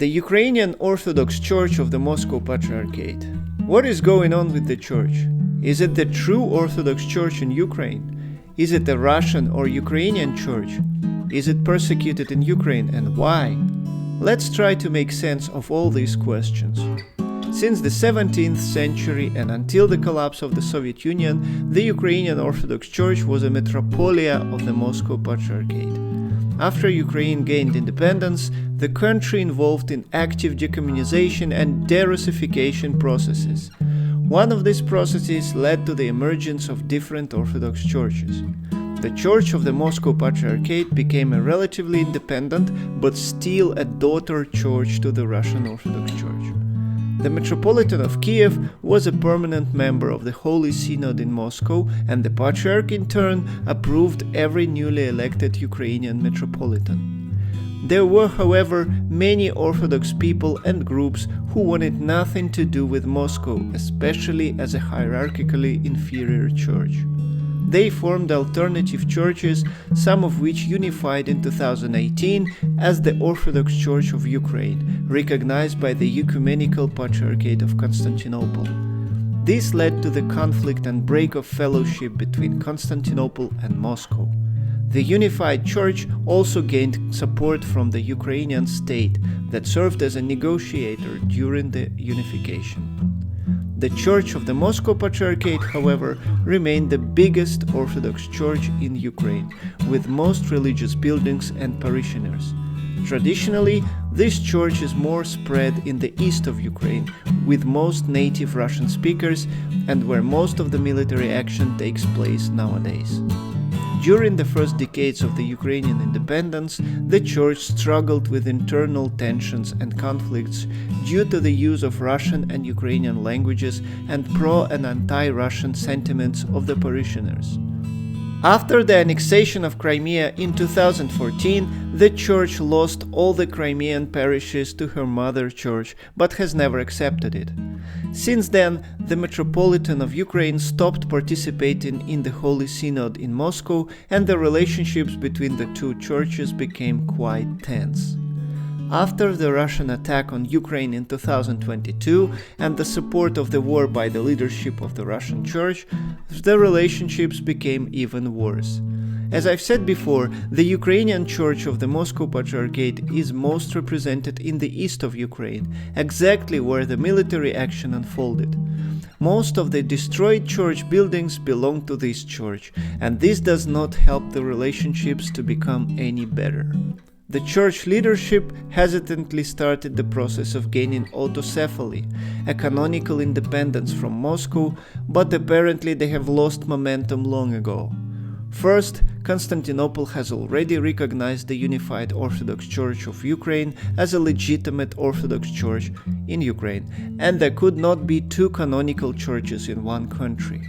The Ukrainian Orthodox Church of the Moscow Patriarchate. What is going on with the church? Is it the true Orthodox Church in Ukraine? Is it a Russian or Ukrainian church? Is it persecuted in Ukraine and why? Let's try to make sense of all these questions. Since the 17th century and until the collapse of the Soviet Union, the Ukrainian Orthodox Church was a metropolia of the Moscow Patriarchate. After Ukraine gained independence, the country involved in active decommunization and de-Russification processes. One of these processes led to the emergence of different Orthodox churches. The Church of the Moscow Patriarchate became a relatively independent but still a daughter church to the Russian Orthodox Church. The Metropolitan of Kiev was a permanent member of the Holy Synod in Moscow, and the Patriarch in turn approved every newly elected Ukrainian Metropolitan. There were, however, many Orthodox people and groups who wanted nothing to do with Moscow, especially as a hierarchically inferior church. They formed alternative churches, some of which unified in 2018 as the Orthodox Church of Ukraine, recognized by the Ecumenical Patriarchate of Constantinople. This led to the conflict and break of fellowship between Constantinople and Moscow. The unified church also gained support from the Ukrainian state that served as a negotiator during the unification. The Church of the Moscow Patriarchate, however, remained the biggest Orthodox church in Ukraine, with most religious buildings and parishioners. Traditionally, this church is more spread in the east of Ukraine, with most native Russian speakers and where most of the military action takes place nowadays. During the first decades of the Ukrainian independence, the church struggled with internal tensions and conflicts due to the use of Russian and Ukrainian languages and pro- and anti-Russian sentiments of the parishioners. After the annexation of Crimea in 2014, the church lost all the Crimean parishes to her mother church, but has never accepted it. Since then, the Metropolitan of Ukraine stopped participating in the Holy Synod in Moscow, and the relationships between the two churches became quite tense. After the Russian attack on Ukraine in 2022 and the support of the war by the leadership of the Russian Church, the relationships became even worse. As I've said before, the Ukrainian Church of the Moscow Patriarchate is most represented in the east of Ukraine, exactly where the military action unfolded. Most of the destroyed church buildings belong to this church, and this does not help the relationships to become any better. The church leadership hesitantly started the process of gaining autocephaly, a canonical independence from Moscow, but apparently they have lost momentum long ago. First, Constantinople has already recognized the Unified Orthodox Church of Ukraine as a legitimate Orthodox Church in Ukraine, and there could not be two canonical churches in one country.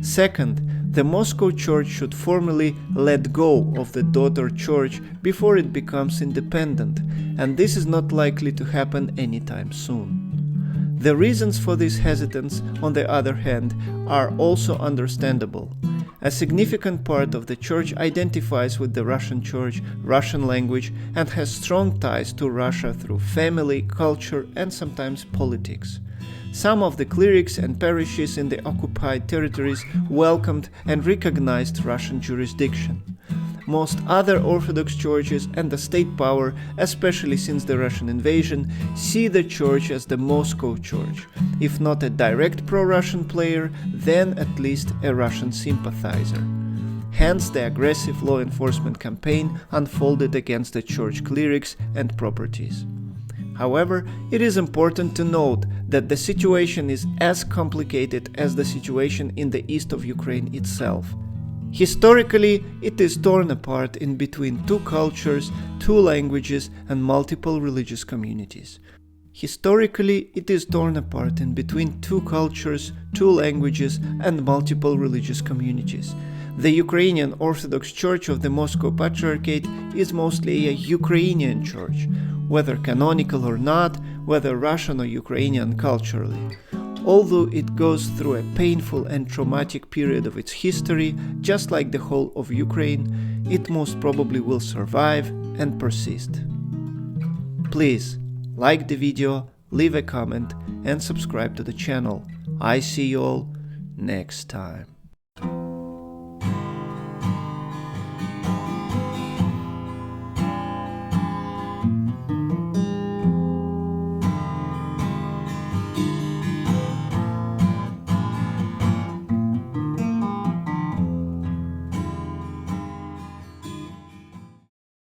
Second, the Moscow Church should formally let go of the daughter church before it becomes independent, and this is not likely to happen anytime soon. The reasons for this hesitance, on the other hand, are also understandable. A significant part of the church identifies with the Russian Church, Russian language, and has strong ties to Russia through family, culture, and sometimes politics. Some of the clerics and parishes in the occupied territories welcomed and recognized Russian jurisdiction. Most other Orthodox churches and the state power, especially since the Russian invasion, see the church as the Moscow Church, if not a direct pro-Russian player, then at least a Russian sympathizer. Hence the aggressive law enforcement campaign unfolded against the church clerics and properties. However, it is important to note that the situation is as complicated as the situation in the east of Ukraine itself. Historically, it is torn apart in between two cultures, two languages, and multiple religious communities. Historically, it is torn apart in between two cultures, two languages, and multiple religious communities. The Ukrainian Orthodox Church of the Moscow Patriarchate is mostly a Ukrainian church, whether canonical or not, whether Russian or Ukrainian culturally. Although it goes through a painful and traumatic period of its history, just like the whole of Ukraine, it most probably will survive and persist. Please, like the video, leave a comment, and subscribe to the channel. I see you all next time.